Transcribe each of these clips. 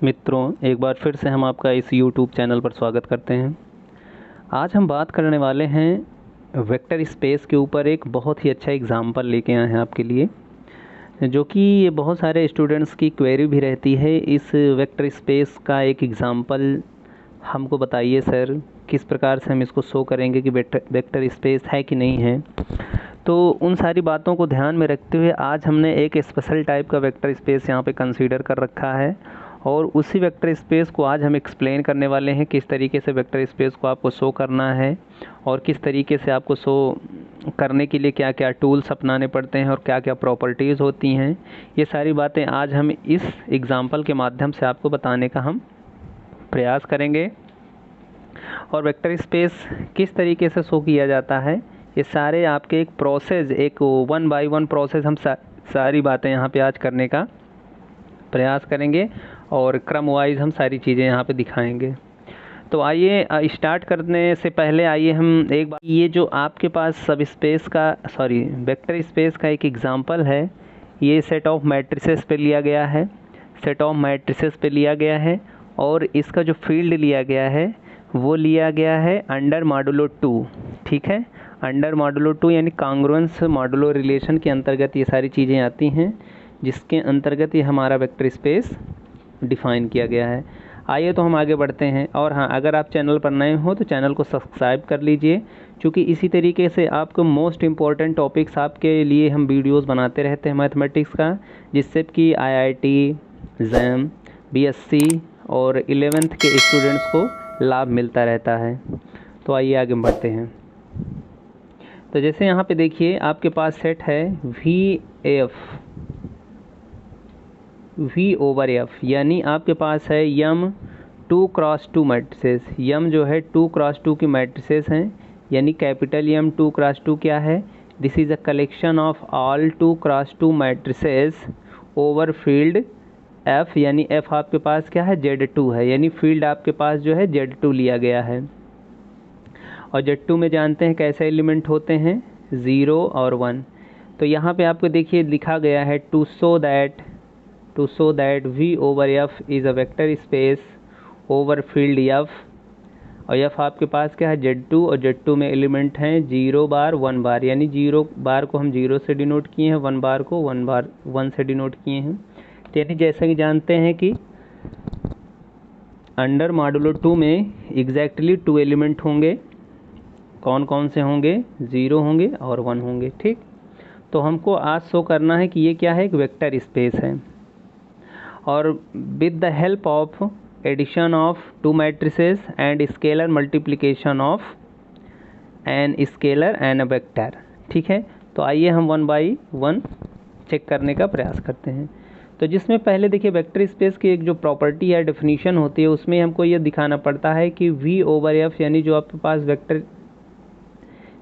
मित्रों, एक बार फिर से हम आपका इस YouTube चैनल पर स्वागत करते हैं। आज हम बात करने वाले हैं वेक्टर स्पेस के ऊपर। एक बहुत ही अच्छा एग्ज़ाम्पल लेके आए हैं आपके लिए, जो कि ये बहुत सारे स्टूडेंट्स की क्वेरी भी रहती है। इस वेक्टर स्पेस का एक एग्ज़ाम्पल हमको बताइए सर, किस प्रकार से हम इसको शो करेंगे कि वेक्टर स्पेस है कि नहीं है। तो उन सारी बातों को ध्यान में रखते हुए आज हमने एक स्पेशल टाइप का वेक्टर स्पेस यहाँ पे कंसीडर कर रखा है, और उसी वेक्टर स्पेस को आज हम एक्सप्लेन करने वाले हैं किस तरीके से वेक्टर स्पेस को आपको शो करना है और किस तरीके से आपको शो करने के लिए क्या क्या टूल्स अपनाने पड़ते हैं और क्या क्या प्रॉपर्टीज़ होती हैं। ये सारी बातें आज हम इस एग्ज़ाम्पल के माध्यम से आपको बताने का हम प्रयास करेंगे। और वेक्टर स्पेस किस तरीके से शो किया जाता है, ये सारे आपके एक प्रोसेस, एक 1 बाय 1 प्रोसेस हम सारी बातें यहाँ पे आज करने का प्रयास करेंगे और क्रम वाइज हम सारी चीज़ें यहाँ पे दिखाएंगे। तो आइए स्टार्ट करने से पहले आइए हम एक बार, ये जो आपके पास सब स्पेस का वेक्टर स्पेस का एक एग्जांपल है, ये सेट ऑफ मैट्रिसेस पे लिया गया है। सेट ऑफ मैट्रिसेस पे लिया गया है और इसका जो फील्ड लिया गया है वो लिया गया है अंडर मॉडुलो 2। ठीक है, अंडर मॉडुलो 2 यानी कांग्रुएंस मॉडुलो रिलेशन के अंतर्गत ये सारी चीज़ें आती हैं, जिसके अंतर्गत ये हमारा वेक्टर स्पेस डिफ़ाइन किया गया है। आइए तो हम आगे बढ़ते हैं। और हाँ, अगर आप चैनल पर नए हो तो चैनल को सब्सक्राइब कर लीजिए, क्योंकि इसी तरीके से आपको मोस्ट इम्पॉर्टेंट टॉपिक्स आपके लिए हम वीडियोस बनाते रहते हैं मैथमेटिक्स का, जिससे कि आईआईटी, जैम, बीएससी और 11th के स्टूडेंट्स को लाभ मिलता रहता है। तो आइए आगे बढ़ते हैं। तो जैसे यहाँ पे देखिए, आपके पास सेट है V ओवर F, यानी आपके पास है यम 2x2 मैट्रिसेस। यम जो है 2x2 की मैट्रिसेस हैं, यानी कैपिटल यम 2x2 क्या है, this is a collection of all 2x2 matrices over field F, यानी F आपके पास क्या है, Z2 है, यानी फील्ड आपके पास जो है Z2 लिया गया है। और Z2 में जानते हैं कैसे एलिमेंट होते हैं, 0 और 1। तो यहाँ पे आपको देखिए लिखा गया है to show that V over F is a vector space over field F। और F आपके पास क्या है, Z2, और Z2 में एलिमेंट हैं 0 बार 1 बार, यानी 0 बार को हम 0 से डिनोट किए हैं, 1 बार को 1 से डिनोट किए हैं। तो यानी जैसे कि जानते हैं कि अंडर मॉडुलो 2 में एग्जैक्टली 2 एलिमेंट होंगे। कौन कौन से होंगे, 0 होंगे और 1 होंगे। ठीक, तो हमको आज शो करना है कि ये क्या है, एक वेक्टर स्पेस है। और with the help of addition of 2 matrices and scalar multiplication of an scalar and a vector. ठीक है, तो आइए हम 1 बाई 1 चेक करने का प्रयास करते हैं। तो जिसमें पहले देखिए वेक्टर स्पेस की एक जो प्रॉपर्टी या डेफिनेशन होती है, उसमें हमको ये दिखाना पड़ता है कि V ओवर F, यानी जो आपके पास वेक्टर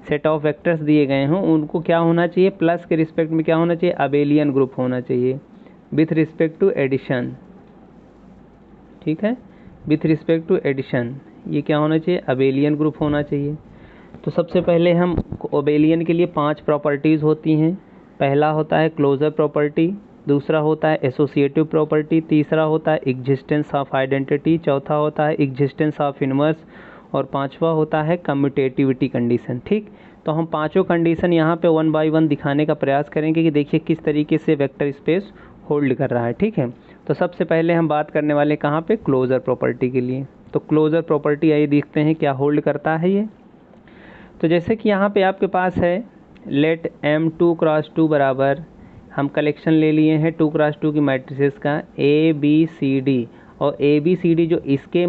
सेट ऑफ वेक्टर्स दिए गए हों, उनको क्या होना चाहिए, प्लस के रिस्पेक्ट में क्या होना चाहिए, अबेलियन ग्रुप होना चाहिए विथ रिस्पेक्ट टू एडिशन। ठीक है, विथ रिस्पेक्ट टू एडिशन ये क्या होना चाहिए, अबेलियन ग्रुप होना चाहिए। तो सबसे पहले हम अबेलियन के लिए 5 प्रॉपर्टीज़ होती हैं। पहला होता है क्लोजर प्रॉपर्टी, दूसरा होता है एसोसिएटिव प्रॉपर्टी, तीसरा होता है एग्जिस्टेंस ऑफ आइडेंटिटी, चौथा होता है एग्जिस्टेंस ऑफ इनवर्स, और पांचवा होता है कम्यूटेटिविटी कंडीशन। ठीक, तो हम पांचों कंडीशन यहाँ पे 1 बाय 1 दिखाने का प्रयास करेंगे कि देखिए किस तरीके से वेक्टर स्पेस होल्ड कर रहा है। ठीक है, तो सबसे पहले हम बात करने वाले कहाँ पे, क्लोजर प्रॉपर्टी के लिए। तो क्लोजर प्रॉपर्टी आइए देखते हैं क्या होल्ड करता है ये। तो जैसे कि यहाँ पे आपके पास है लेट M2x2 बराबर, हम कलेक्शन ले लिए हैं 2x2 की मैट्रिसेस का ABCD। और ABCD जो इसके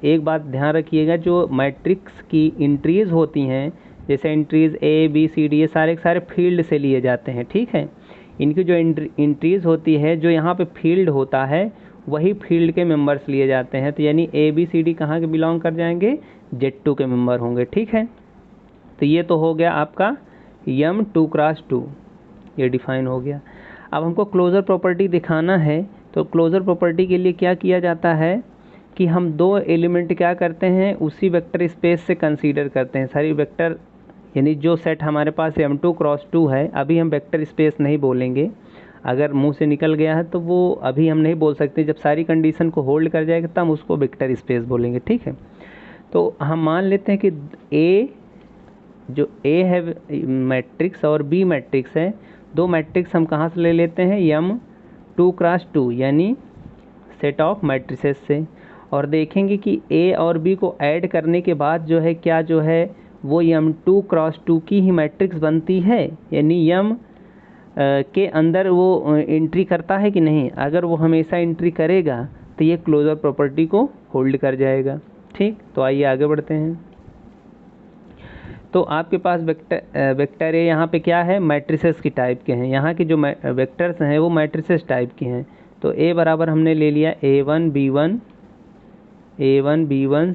एक बात ध्यान रखिएगा, जो मैट्रिक्स की इंट्रीज़ होती हैं, जैसे इंट्रीज़ ABCD, ये सारे के सारे फील्ड से लिए जाते हैं। ठीक है, इनकी जो इंट्रीज़ होती है, जो यहाँ पे फील्ड होता है, वही फील्ड के मेंबर्स लिए जाते हैं। तो यानी ABCD कहाँ के बिलोंग कर जाएंगे, Z2 के मेंबर होंगे। ठीक है, तो ये तो हो गया आपका यम 2x2, ये डिफाइन हो गया। अब हमको क्लोजर प्रॉपर्टी दिखाना है, तो क्लोजर प्रॉपर्टी के लिए क्या किया जाता है कि हम 2 एलिमेंट क्या करते हैं, उसी वेक्टर स्पेस से कंसीडर करते हैं सारी वेक्टर, यानी जो सेट हमारे पास M2x2 है, अभी हम वेक्टर स्पेस नहीं बोलेंगे, अगर मुंह से निकल गया है तो वो अभी हम नहीं बोल सकते, जब सारी कंडीशन को होल्ड कर जाएगा तब हम उसको वेक्टर स्पेस बोलेंगे। ठीक है, तो हम मान लेते हैं कि ए जो ए है मैट्रिक्स और बी मैट्रिक्स है, दो मैट्रिक्स हम कहाँ से ले लेते हैं, यम 2x2 यानी सेट ऑफ मैट्रिसेस से, और देखेंगे कि ए और बी को ऐड करने के बाद जो है क्या जो है वो यम 2x2 की ही मैट्रिक्स बनती है, यानी यम के अंदर वो एंट्री करता है कि नहीं। अगर वो हमेशा एंट्री करेगा तो ये क्लोजर प्रॉपर्टी को होल्ड कर जाएगा। ठीक, तो आइए आगे बढ़ते हैं। तो आपके पास वेक्टर ए यहाँ पे क्या है, मैट्रिसेस की टाइप के हैं, यहाँ के जो वेक्टर्स हैं वो मैट्रिसेस टाइप के हैं। तो ए बराबर हमने ले लिया A1 B1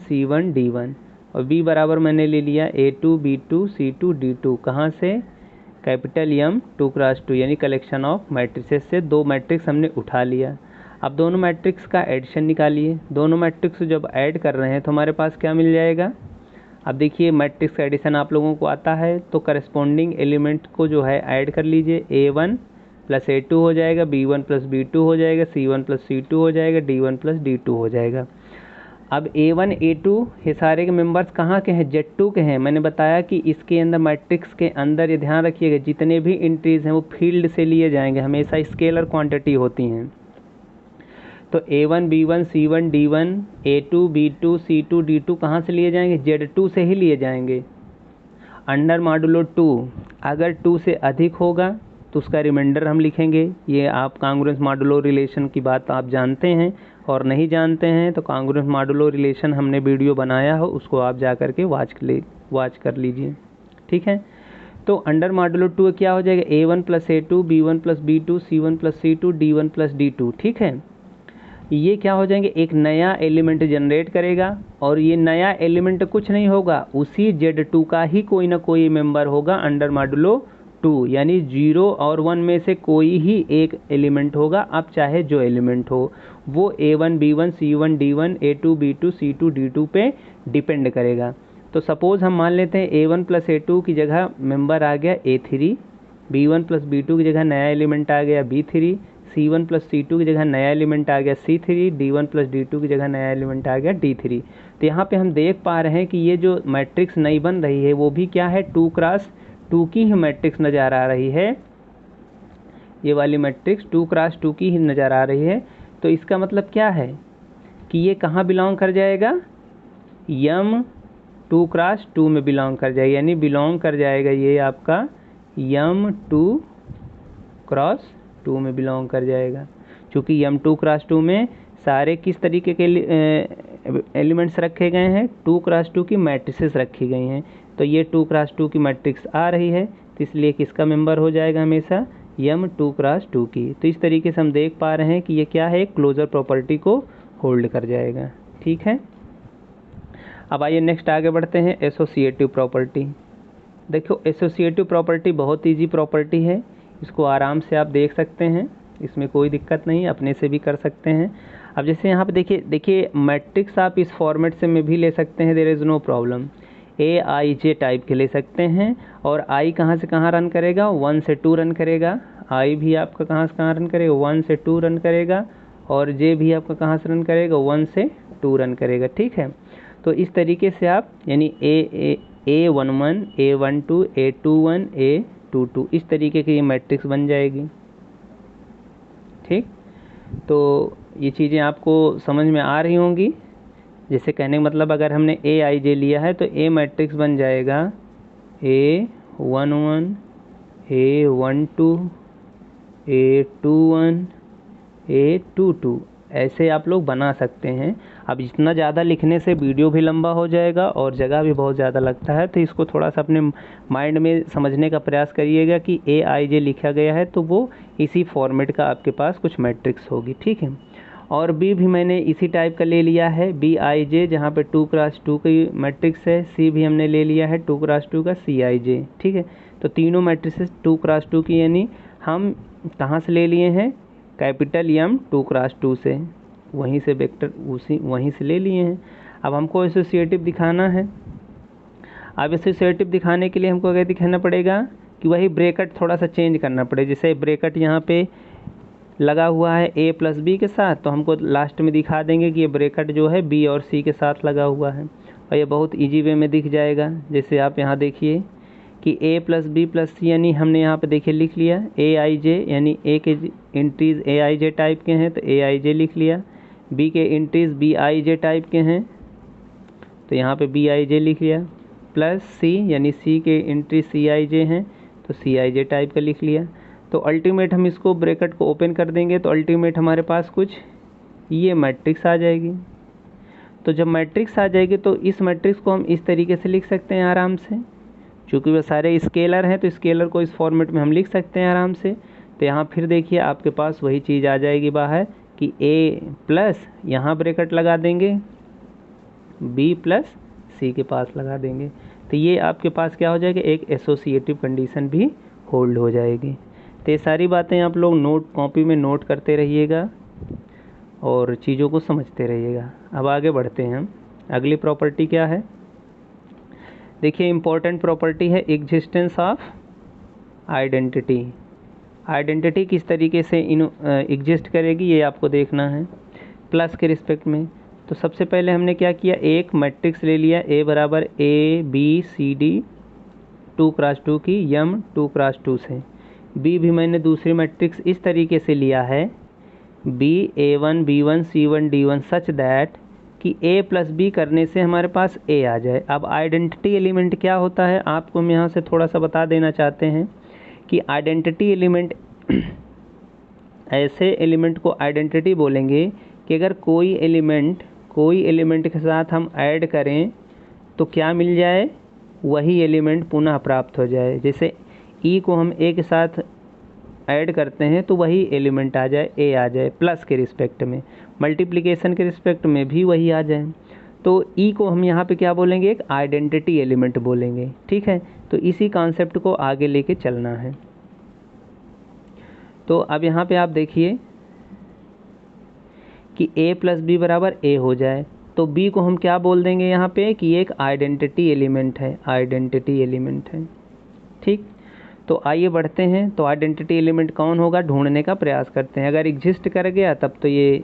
C1 D1, और बी बराबर मैंने ले लिया A2 B2 C2 D2, कहाँ से, कैपिटल यम 2x2 यानी कलेक्शन ऑफ मैट्रिसेस से दो मैट्रिक्स हमने उठा लिया। अब दोनों मैट्रिक्स का एडिशन निकालिए, दोनों मैट्रिक्स जब ऐड कर रहे हैं तो हमारे पास क्या मिल जाएगा। अब देखिए मैट्रिक्स का एडिशन आप लोगों को आता है, तो करस्पॉन्डिंग एलिमेंट को जो है ऐड कर लीजिए, A1 प्लस A2 हो जाएगा, B1 प्लस B2 हो जाएगा, C1 प्लस C2 हो जाएगा, D1 प्लस D2 हो जाएगा। अब A1 A2 ये सारे के मेंबर्स कहाँ के हैं, Z2 के हैं। मैंने बताया कि इसके अंदर मैट्रिक्स के अंदर ये ध्यान रखिएगा जितने भी एंट्रीज हैं वो फील्ड से लिए जाएंगे, हमेशा स्केलर क्वांटिटी होती हैं। तो A1 B1 C1 D1 A2 B2 C2 D2 कहाँ से लिए जाएंगे, Z2 से ही लिए जाएंगे। अंडर मॉडुलो 2 अगर 2 से अधिक होगा तो उसका रिमाइंडर हम लिखेंगे। ये आप कांग्रुएंस मॉडुलो रिलेशन की बात आप जानते हैं, और नहीं जानते हैं तो कांग्रुएंस मॉडुलो रिलेशन हमने वीडियो बनाया हो, उसको आप जा कर के वॉच कर लीजिए। ठीक है, तो अंडर मॉडुलो 2 क्या हो जाएगा, A1 plus A2 B1 plus B2 C1 plus C2 D1 plus D2। ठीक है, ये क्या हो जाएंगे, एक नया एलिमेंट जनरेट करेगा, और ये नया एलिमेंट कुछ नहीं होगा, उसी Z2 का ही कोई ना कोई मेंबर होगा अंडर मॉडुलो 2, यानी 0 और 1 में से कोई ही एक एलिमेंट होगा। अब चाहे जो एलिमेंट हो वो A1 B1 C1 D1 A2 B2 C2 D2 पे डिपेंड करेगा। तो सपोज़ हम मान लेते हैं A1 प्लस A2 की जगह मेंबर आ गया A3, B1 प्लस B2 की जगह नया एलिमेंट आ गया B3, C1 प्लस C2 की जगह नया एलिमेंट आ गया C3, D1 प्लस D2 की जगह नया एलिमेंट आ गया D3। तो यहाँ पे हम देख पा रहे हैं कि ये जो मैट्रिक्स नई बन रही है वो भी क्या है, 2x2 की ही मैट्रिक्स नज़र आ रही है। ये वाली मैट्रिक्स 2x2 की ही नज़र आ रही है। तो इसका मतलब क्या है कि ये कहाँ बिलोंग कर जाएगा, यम 2x2 में बिलोंग कर जाएगा, यानी बिलोंग कर जाएगा ये आपका यम 2x2 में बिलोंग कर जाएगा। क्योंकि यम 2x2 में सारे किस तरीके के एलिमेंट्स रखे गए हैं, 2x2 की मैट्रिसेस रखी गई हैं। तो ये 2x2 की मैट्रिक्स आ रही है, तो इसलिए किसका मेंबर हो जाएगा हमेशा, यम 2x2 की। तो इस तरीके से हम देख पा रहे हैं कि ये क्या है, क्लोजर प्रॉपर्टी को होल्ड कर जाएगा। ठीक है, अब आइए नेक्स्ट आगे बढ़ते हैं, एसोसिएटिव प्रॉपर्टी। देखो एसोसिएटिव प्रॉपर्टी बहुत ईजी प्रॉपर्टी है, इसको आराम से आप देख सकते हैं, इसमें कोई दिक्कत नहीं, अपने से भी कर सकते हैं। अब जैसे यहाँ पे देखिए मैट्रिक्स आप इस फॉर्मेट से में भी ले सकते हैं, there is no problem. AIJ type के ले सकते हैं, और I कहाँ से कहाँ रन करेगा, 1 से 2 रन करेगा। I भी आपका कहाँ से कहाँ रन करेगा, 1 से 2 रन करेगा, और J भी आपका कहाँ से रन करेगा, 1 से 2 रन करेगा। ठीक है, तो इस तरीके से आप यानी A11 A12 A21 A22 इस तरीके की ये मैट्रिक्स बन जाएगी। ठीक, तो ये चीज़ें आपको समझ में आ रही होंगी। जैसे कहने का मतलब अगर हमने AIJ लिया है तो A मैट्रिक्स बन जाएगा A11 A12 A21 A22, ऐसे आप लोग बना सकते हैं। अब इतना ज़्यादा लिखने से वीडियो भी लंबा हो जाएगा और जगह भी बहुत ज़्यादा लगता है, तो इसको थोड़ा सा अपने माइंड में समझने का प्रयास करिएगा कि AIJ लिखा गया है तो वो इसी फॉर्मेट का आपके पास कुछ मैट्रिक्स होगी। ठीक है, और B भी मैंने इसी टाइप का ले लिया है, BIJ, जहाँ पे 2x2 की मैट्रिक्स है। C भी हमने ले लिया है 2x2 का CIJ। ठीक है, तो तीनों मैट्रिक्स 2x2 की, यानी हम कहाँ से ले लिए हैं, कैपिटल M 2x2 से, वहीं से वेक्टर वहीं से ले लिए हैं। अब हमको एसोसिएटिव दिखाना है। अब एसोसिएटिव दिखाने के लिए हमको क्या दिखाना पड़ेगा कि वही ब्रैकेट थोड़ा सा चेंज करना पड़ेगा। जैसे ब्रैकेट यहाँ पे लगा हुआ है a प्लस बी के साथ, तो हमको लास्ट में दिखा देंगे कि ये ब्रैकेट जो है b और c के साथ लगा हुआ है, और ये बहुत इजी वे में दिख जाएगा। जैसे आप यहाँ देखिए कि a प्लस बी प्लस सी, यानी हमने यहाँ पे देखिए लिख लिया ए आई जे, यानी a के entries A I J type के हैं तो ए आई जे लिख लिया, b के entries B I J type के हैं तो यहाँ पे बी आई जे लिख लिया, प्लस c यानी c के इंट्रीज सी आई जे हैं तो सी आई जे टाइप का लिख लिया। तो अल्टीमेट हम इसको ब्रैकेट को ओपन कर देंगे तो अल्टीमेट हमारे पास कुछ ये मैट्रिक्स आ जाएगी। तो जब मैट्रिक्स आ जाएगी तो इस मैट्रिक्स को हम इस तरीके से लिख सकते हैं आराम से, क्योंकि वह सारे स्केलर हैं तो स्केलर को इस फॉर्मेट में हम लिख सकते हैं आराम से। तो यहाँ फिर देखिए आपके पास वही चीज़ आ जाएगी बाहर कि a प्लस यहाँ ब्रैकेट लगा देंगे, b प्लस c के पास लगा देंगे, तो ये आपके पास क्या हो जाएगा, एक एसोसिएटिव कंडीशन भी होल्ड हो जाएगी। तो ये सारी बातें आप लोग नोट कॉपी में नोट करते रहिएगा और चीज़ों को समझते रहिएगा। अब आगे बढ़ते हैं हम। अगली प्रॉपर्टी क्या है, देखिए इम्पोर्टेंट प्रॉपर्टी है एग्जिस्टेंस ऑफ आइडेंटिटी। आइडेंटिटी किस तरीके से एग्जिस्ट करेगी ये आपको देखना है प्लस के रिस्पेक्ट में। तो सबसे पहले हमने क्या किया, एक मैट्रिक्स ले लिया a बराबर a b c d 2x2 की यम 2x2 से। b भी मैंने दूसरी मैट्रिक्स इस तरीके से लिया है b a1 b1 c1 d1 such that कि a प्लस बी करने से हमारे पास a आ जाए। अब आइडेंटिटी एलिमेंट क्या होता है आपको हम यहाँ से थोड़ा सा बता देना चाहते हैं कि आइडेंटिटी एलिमेंट ऐसे एलिमेंट को आइडेंटिटी बोलेंगे कि अगर कोई एलिमेंट के साथ हम ऐड करें तो क्या मिल जाए, वही एलिमेंट पुनः प्राप्त हो जाए। जैसे e को हम a के साथ ऐड करते हैं तो वही एलिमेंट आ जाए, a आ जाए प्लस के रिस्पेक्ट में, मल्टीप्लिकेशन के रिस्पेक्ट में भी वही आ जाए। तो e को हम यहाँ पे क्या बोलेंगे, एक आइडेंटिटी एलिमेंट बोलेंगे, ठीक है। तो इसी कॉन्सेप्ट को आगे लेके चलना है। तो अब यहाँ पे आप देखिए कि a प्लस बी बराबर a हो जाए, तो b को हम क्या बोल देंगे यहाँ पे कि ये एक आइडेंटिटी एलिमेंट है, ठीक। तो आइए बढ़ते हैं। तो आइडेंटिटी एलिमेंट कौन होगा ढूंढने का प्रयास करते हैं। अगर एग्जिस्ट कर गया तब तो ये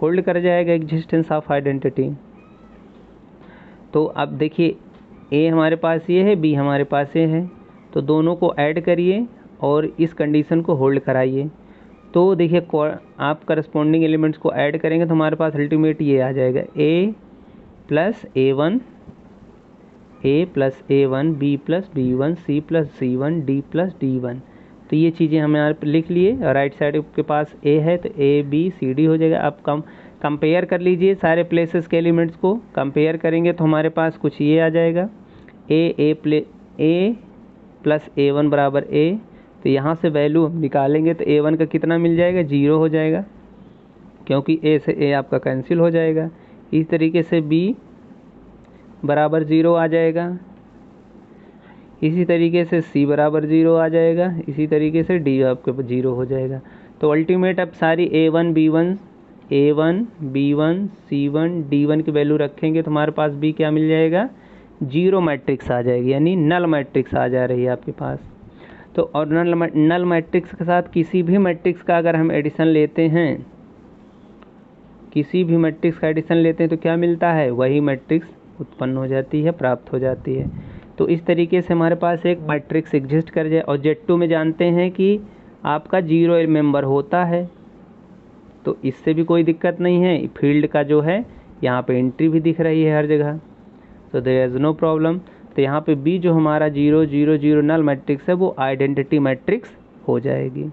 होल्ड कर जाएगा एग्जिस्टेंस ऑफ आइडेंटिटी। तो अब देखिए a हमारे पास ये है, b हमारे पास ये है, तो दोनों को ऐड करिए और इस कंडीशन को होल्ड कराइए। तो देखिए आप करस्पॉन्डिंग एलिमेंट्स को ऐड करेंगे तो हमारे पास अल्टीमेट ये आ जाएगा a plus a1 b plus b1 c plus c1 d plus d1। तो ये चीज़ें हमें यहाँ पर लिख लिए और राइट साइड के पास a है तो a b c d हो जाएगा। अब कंपेयर कर लीजिए सारे प्लेसेस के एलिमेंट्स को, कंपेयर करेंगे तो हमारे पास कुछ ये आ जाएगा a प्लस a1 बराबर a। तो यहाँ से वैल्यू निकालेंगे तो a1 का कितना मिल जाएगा, 0 हो जाएगा, क्योंकि a से a आपका कैंसिल हो जाएगा। इस तरीके से b बराबर 0 आ जाएगा, इसी तरीके से c बराबर 0 आ जाएगा, इसी तरीके से d आपके 0 हो जाएगा। तो अल्टीमेट अब सारी a1 b1 c1 d1 की वैल्यू रखेंगे तो हमारे पास b क्या मिल जाएगा, 0 मैट्रिक्स आ जाएगी, यानी नल मैट्रिक्स आ जा रही है आपके पास। तो और नल मैट्रिक्स के साथ किसी भी मैट्रिक्स का अगर हम एडिशन लेते हैं, किसी भी मैट्रिक्स का एडिशन लेते हैं तो क्या मिलता है, वही मैट्रिक्स उत्पन्न हो जाती है, प्राप्त हो जाती है। तो इस तरीके से हमारे पास एक मैट्रिक्स एग्जिस्ट कर जाए। और Z2 में जानते हैं कि आपका 0 मेंबर होता है, तो इससे भी कोई दिक्कत नहीं है। फील्ड का जो है यहाँ पे एंट्री भी दिख रही है हर जगह, तो देयर इज़ नो प्रॉब्लम। तो यहाँ पे B जो हमारा 0 0 0 नल मैट्रिक्स है वो आइडेंटिटी मैट्रिक्स हो जाएगी।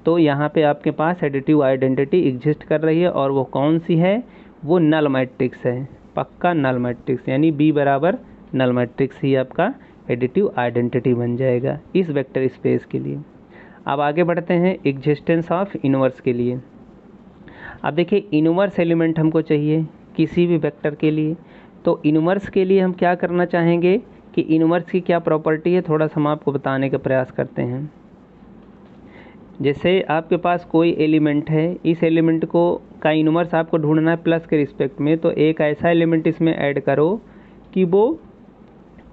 तो यहाँ पे आपके पास एडिटिव आइडेंटिटी एग्जिस्ट कर रही है, और वो कौन सी है, वो नल मैट्रिक्स है, पक्का नल मैट्रिक्स, यानी B बराबर नल मैट्रिक्स ही आपका एडिटिव आइडेंटिटी बन जाएगा इस वेक्टर स्पेस के लिए। अब आगे बढ़ते हैं एग्जिस्टेंस ऑफ इनवर्स के लिए। अब देखिए इनवर्स एलिमेंट हमको चाहिए किसी भी वेक्टर के लिए। तो इनवर्स के लिए हम क्या करना चाहेंगे कि इनवर्स की क्या प्रॉपर्टी है, थोड़ा सा हम आपको बताने का प्रयास करते हैं। जैसे आपके पास कोई एलिमेंट है, इस एलिमेंट को का इनवर्स आपको ढूंढना है प्लस के रिस्पेक्ट में, तो एक ऐसा एलिमेंट इसमें ऐड करो कि वो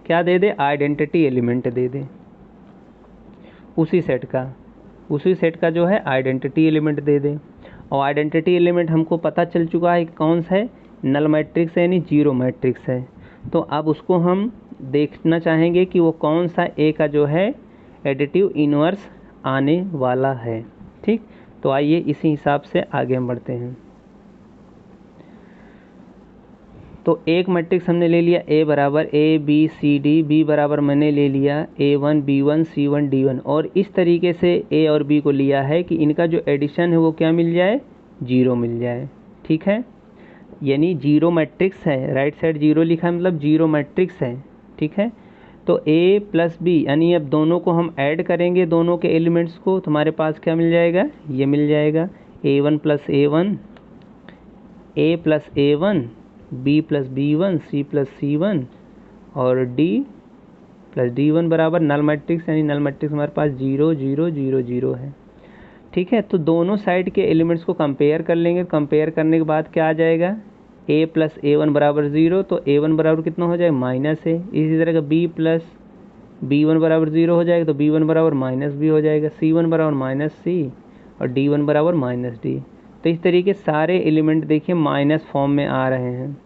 क्या दे दे, आइडेंटिटी एलिमेंट दे दे उसी सेट का। उसी सेट का जो है आइडेंटिटी एलिमेंट दे दें। और आइडेंटिटी एलिमेंट हमको पता चल चुका है कौन सा है, नल मैट्रिक्स है यानी जीरो मैट्रिक्स है। तो अब उसको हम देखना चाहेंगे कि वो कौन सा ए का जो है एडिटिव इनवर्स आने वाला है। ठीक, तो आइए इसी हिसाब से आगे हम बढ़ते हैं। तो एक मैट्रिक्स हमने ले लिया ए बराबर A B C D, B बराबर मैंने ले लिया A1 B1 C1 D1, और इस तरीके से ए और बी को लिया है कि इनका जो एडिशन है वो क्या मिल जाए, जीरो मिल जाए। ठीक है, यानी जीरो मैट्रिक्स है, राइट साइड जीरो लिखा है मतलब जीरो मैट्रिक्स है। ठीक है, तो ए प्लस बी यानी अब दोनों को हम ऐड करेंगे, दोनों के एलिमेंट्स को, तुम्हारे पास क्या मिल जाएगा, ये मिल जाएगा A1 plus A1, A plus A1, B plus B1, C plus C1 और D प्लस D1 बराबर नल मैट्रिक्स, यानी नल मैट्रिक्स हमारे पास 0 0 0 0 है। ठीक है, तो दोनों साइड के एलिमेंट्स को कंपेयर कर लेंगे। कंपेयर करने के बाद क्या आ जाएगा, A प्लस A1 बराबर 0, तो A1 बराबर कितना हो जाएगा, माइनस है। इसी तरह का B प्लस B1 बराबर 0 हो जाएगा, तो B1 बराबर माइनस B हो जाएगा, C1 बराबर माइनस C और D1 बराबर माइनस D। तो इस तरीके सारे एलिमेंट देखिए माइनस फॉर्म में आ रहे हैं।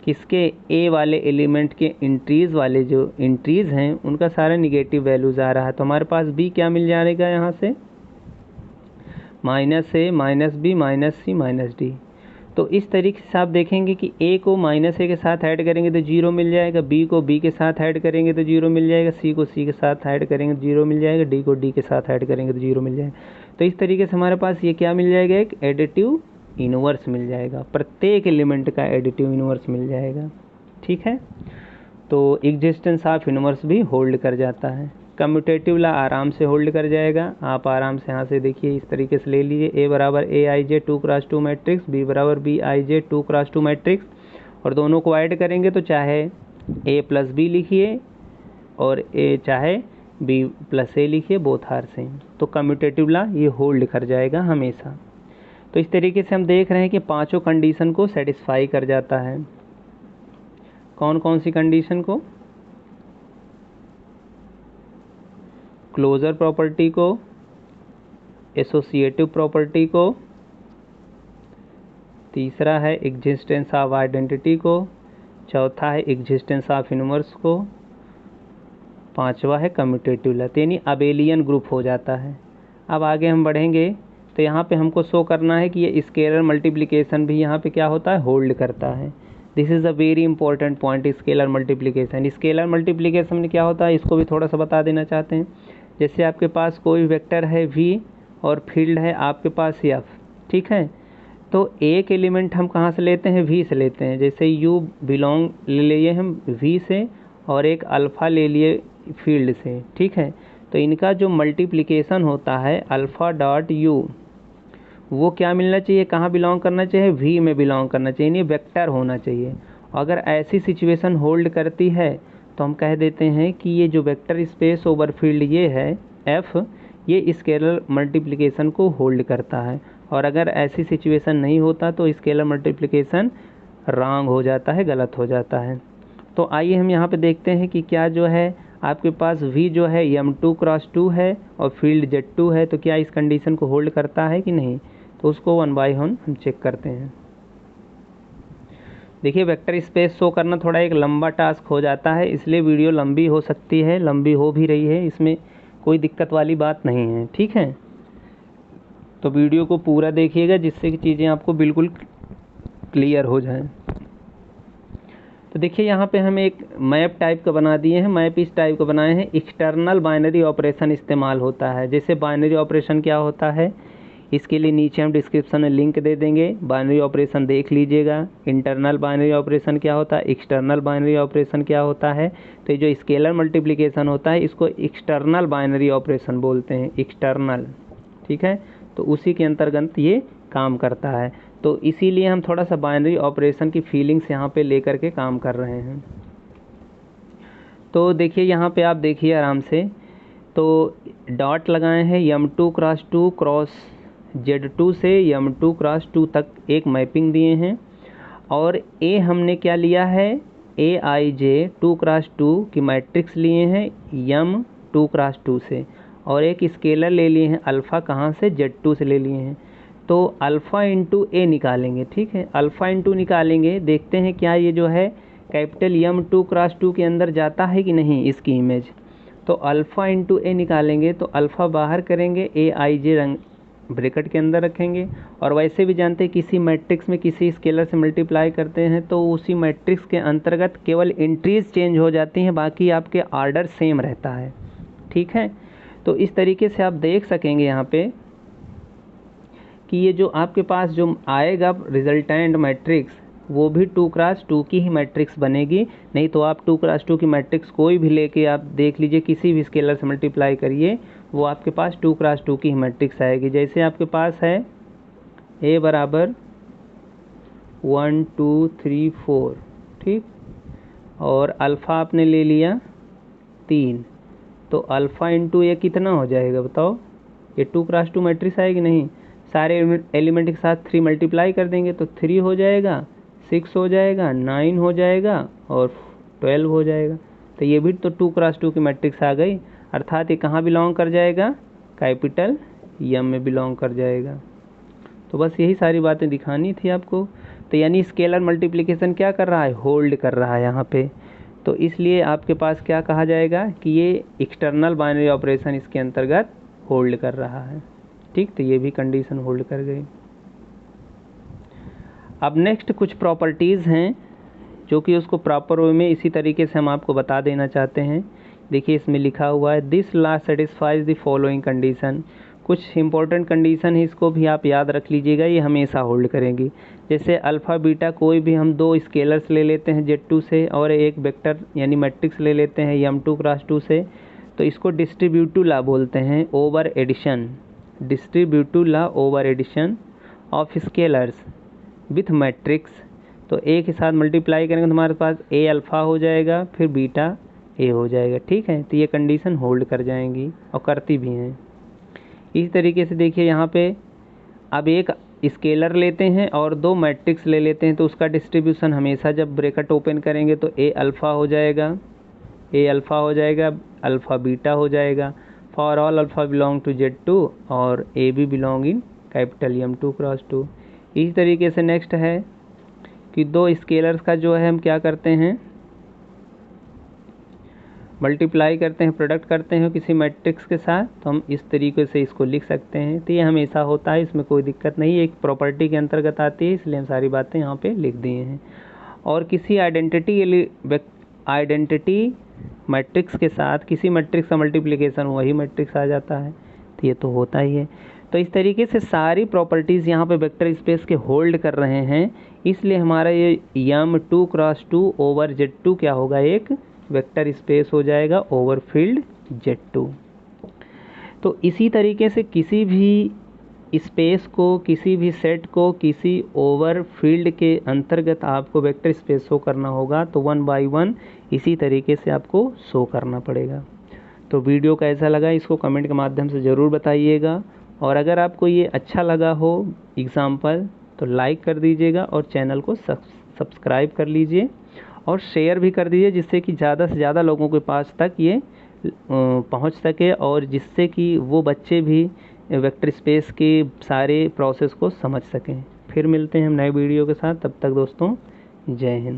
किसके, ए वाले एलिमेंट के इंट्रीज़ वाले जो इंट्रीज़ हैं उनका सारा निगेटिव वैल्यूज़ आ रहा है। तो हमारे पास बी क्या मिल जाएगा यहाँ से, माइनस ए माइनस बी माइनस सी माइनस डी। तो इस तरीके से आप देखेंगे कि ए को माइनस ए के साथ ऐड करेंगे तो जीरो मिल जाएगा, बी को बी के साथ ऐड करेंगे तो जीरो मिल जाएगा, सी को सी के साथ ऐड करेंगे तो जीरो मिल जाएगा, डी को डी के साथ ऐड करेंगे तो जीरो मिल जाएगा। तो इस तरीके से हमारे पास ये क्या मिल जाएगा, एक एडिटिव इनवर्स मिल जाएगा, प्रत्येक एलिमेंट का एडिटिव इनवर्स मिल जाएगा। ठीक है, तो एग्जिस्टेंस ऑफ इनवर्स भी होल्ड कर जाता है। कम्यूटेटिव ला आराम से होल्ड कर जाएगा। आप आराम से यहाँ से देखिए इस तरीके से ले लीजिए, ए बराबर A I J 2x2 matrix, B बराबर B I J 2x2 matrix, और दोनों को ऐड करेंगे तो चाहे ए प्लस बी लिखिए और ए चाहे बी प्लस ए लिखिए, बोथ आर सेम। तो कम्यूटेटिव ला ये होल्ड कर जाएगा हमेशा। तो इस तरीके से हम देख रहे हैं कि पांचों कंडीशन को सेटिस्फाई कर जाता है। कौन कौन सी कंडीशन को, क्लोजर प्रॉपर्टी को, एसोसिएटिव प्रॉपर्टी को, तीसरा है एग्जिस्टेंस ऑफ आइडेंटिटी को, चौथा है एग्जिस्टेंस ऑफ इनवर्स को, पांचवा है कम्यूटेटिव ला, यानी अबेलियन ग्रुप हो जाता है। अब आगे हम बढ़ेंगे तो यहाँ पे हमको शो करना है कि ये स्केलर मल्टीप्लिकेशन भी यहाँ पे क्या होता है, होल्ड करता है। This is a very important point, scalar multiplication. Scalar multiplication में क्या होता है, इसको भी थोड़ा सा बता देना चाहते हैं। जैसे आपके पास कोई वेक्टर है v और फील्ड है आपके पास f, ठीक है, तो एक एलिमेंट हम कहाँ से लेते हैं, v से लेते हैं। जैसे u बिलोंग ले लिए हम v से और एक अल्फ़ा ले लिए फील्ड से, ठीक है। तो इनका जो मल्टीप्लिकेशन होता है अल्फ़ा डॉट u, वो क्या मिलना चाहिए, कहाँ बिलोंग करना चाहिए, v में बिलोंग करना चाहिए, यानी वेक्टर होना चाहिए। अगर ऐसी सिचुएशन होल्ड करती है तो हम कह देते हैं कि ये जो वेक्टर स्पेस ओवर फील्ड ये है f, ये स्केलर मल्टीप्लिकेशन को होल्ड करता है। और अगर ऐसी सिचुएशन नहीं होता तो स्केलर मल्टीप्लिकेशन रॉन्ग हो जाता है, गलत हो जाता है। तो आइए हम यहाँ पे देखते हैं कि क्या जो है आपके पास v जो है m2x2 है और फील्ड z2 है, तो क्या इस कंडीशन को होल्ड करता है कि नहीं। तो उसको 1 बाय 1 हम चेक करते हैं। देखिए वेक्टर स्पेस शो करना थोड़ा एक लंबा टास्क हो जाता है, इसलिए वीडियो लंबी हो सकती है, लंबी हो भी रही है, इसमें कोई दिक्कत वाली बात नहीं है, ठीक है। तो वीडियो को पूरा देखिएगा जिससे कि चीज़ें आपको बिल्कुल क्लियर हो जाएं। तो देखिए यहाँ पे हम एक मैप टाइप का बना दिए हैं। मैप इस टाइप का बनाए हैं, एक्सटर्नल बाइनरी ऑपरेशन इस्तेमाल होता है। जैसे बाइनरी ऑपरेशन क्या होता है, इसके लिए नीचे हम डिस्क्रिप्शन में लिंक दे देंगे, बाइनरी ऑपरेशन देख लीजिएगा। इंटरनल बाइनरी ऑपरेशन क्या होता है, एक्सटर्नल बाइनरी ऑपरेशन क्या होता है। तो ये जो स्केलर मल्टीप्लिकेशन होता है इसको एक्सटर्नल बाइनरी ऑपरेशन बोलते हैं, एक्सटर्नल, ठीक है। तो उसी के अंतर्गत ये काम करता है। तो इसीलिए हम थोड़ा सा बाइनरी ऑपरेशन की फीलिंग्स यहाँ पे लेकर के काम कर रहे हैं। तो देखिए यहाँ पे आप देखिए आराम से, तो डॉट लगाए हैं m2x2 क्रॉस z2 से m2x2 तक एक मैपिंग दिए हैं। और ए हमने क्या लिया है, ए आई जे 2x2 की मैट्रिक्स लिए हैं m2x2 से, और एक स्केलर ले लिए हैं अल्फ़ा, कहाँ से, Z2 से ले लिए हैं। तो अल्फ़ा इंटू ए निकालेंगे, ठीक है, अल्फ़ा इंटू निकालेंगे, देखते हैं क्या ये जो है कैपिटल M2 क्रॉस 2 के अंदर जाता है कि नहीं इसकी इमेज। तो अल्फ़ा इंटू ए निकालेंगे तो अल्फ़ा बाहर करेंगे, AIJ रंग ब्रैकेट के अंदर रखेंगे। और वैसे भी जानते हैं किसी मैट्रिक्स में किसी स्केलर से मल्टीप्लाई करते हैं तो उसी मैट्रिक्स के अंतर्गत केवल एंट्रीज चेंज हो जाती हैं, बाकी आपके आर्डर सेम रहता है, ठीक है। तो इस तरीके से आप देख सकेंगे यहाँ पे कि ये जो आपके पास जो आएगा रिजल्टेंट मैट्रिक्स वो भी 2 क्रॉस 2 की ही मैट्रिक्स बनेगी। नहीं तो आप 2 क्रॉस 2 की मैट्रिक्स कोई भी लेके आप देख लीजिए, किसी भी स्केलर से मल्टीप्लाई करिए, वो आपके पास 2 क्रॉस 2 की ही मैट्रिक्स आएगी। जैसे आपके पास है A बराबर 1 2 3 4, ठीक, और अल्फ़ा आपने ले लिया 3, तो अल्फ़ा इंटू ए कितना हो जाएगा बताओ, ये 2 क्रॉस 2 मैट्रिक्स आएगी नहीं, सारे एलिमेंट के साथ 3 मल्टीप्लाई कर देंगे तो 3 हो जाएगा, 6 हो जाएगा, 9 हो जाएगा और 12 हो जाएगा। तो ये भी तो 2 क्रॉस 2 की मैट्रिक्स आ गई, अर्थात ये कहाँ बिलोंग कर जाएगा, कैपिटल M में बिलोंग कर जाएगा। तो बस यही सारी बातें दिखानी थी आपको। तो यानी स्केलर मल्टीप्लिकेशन क्या कर रहा है, होल्ड कर रहा है यहाँ पे। तो इसलिए आपके पास क्या कहा जाएगा कि ये एक्सटर्नल बाइनरी ऑपरेशन इसके अंतर्गत होल्ड कर रहा है, ठीक। तो ये भी कंडीशन होल्ड कर गई। अब नेक्स्ट कुछ प्रॉपर्टीज़ हैं जो कि उसको प्रॉपर वे में इसी तरीके से हम आपको बता देना चाहते हैं। देखिए इसमें लिखा हुआ है this law satisfies the following condition. कुछ इंपॉर्टेंट कंडीशन है, इसको भी आप याद रख लीजिएगा, ये हमेशा होल्ड करेंगी। जैसे अल्फ़ा बीटा कोई भी हम 2 स्केलर्स ले लेते हैं Z2 से और एक वेक्टर यानी मैट्रिक्स ले लेते हैं M2 क्रॉस 2 से, तो इसको डिस्ट्रीब्यूटिव लॉ बोलते हैं, over addition, distributive law over addition of scalars with matrix. तो ए के साथ मल्टीप्लाई करेंगे तो हमारे पास A अल्फ़ा हो जाएगा, फिर बीटा A हो जाएगा, ठीक है। तो ये कंडीशन होल्ड कर जाएंगी और करती भी हैं। इस तरीके से देखिए यहाँ पे अब एक स्केलर लेते हैं और 2 मैट्रिक्स ले लेते हैं, तो उसका डिस्ट्रीब्यूशन हमेशा जब ब्रैकेट ओपन करेंगे तो A अल्फ़ा हो जाएगा, A अल्फ़ा हो जाएगा, अल्फ़ा बीटा हो जाएगा, for all alpha belong to Z2 और A भी belong in capital M2 cross 2। इस तरीके से नेक्स्ट है कि 2 स्केलर्स का जो है हम क्या करते हैं, मल्टीप्लाई करते हैं, प्रोडक्ट करते हैं किसी मैट्रिक्स के साथ, तो हम इस तरीके से इसको लिख सकते हैं। तो ये हमेशा होता है, इसमें कोई दिक्कत नहीं, एक प्रॉपर्टी के अंतर्गत आती है, इसलिए हम सारी बातें यहाँ पे लिख दिए हैं। और किसी आइडेंटिटी मैट्रिक्स के साथ किसी मैट्रिक्स का मल्टीप्लिकेशन वही मैट्रिक्स आ जाता है, तो ये तो होता ही है। तो इस तरीके से सारी प्रॉपर्टीज़ यहाँ पे वेक्टर स्पेस के होल्ड कर रहे हैं, इसलिए हमारा ये M2 क्रॉस 2 ओवर Z2 क्या होगा, एक वेक्टर स्पेस हो जाएगा ओवर फील्ड Z2। तो इसी तरीके से किसी भी स्पेस को, किसी भी सेट को किसी ओवर फील्ड के अंतर्गत आपको वेक्टर स्पेस शो करना होगा, तो 1 बाई 1 इसी तरीके से आपको शो करना पड़ेगा। तो वीडियो कैसा लगा इसको कमेंट के माध्यम से ज़रूर बताइएगा, और अगर आपको ये अच्छा लगा हो एग्ज़ाम्पल तो लाइक कर दीजिएगा और चैनल को सब्सक्राइब कर लीजिए और शेयर भी कर दीजिए, जिससे कि ज़्यादा से ज़्यादा लोगों के पास तक ये पहुंच सके और जिससे कि वो बच्चे भी वेक्टर स्पेस के सारे प्रोसेस को समझ सकें। फिर मिलते हैं हम नए वीडियो के साथ, तब तक दोस्तों जय हिंद।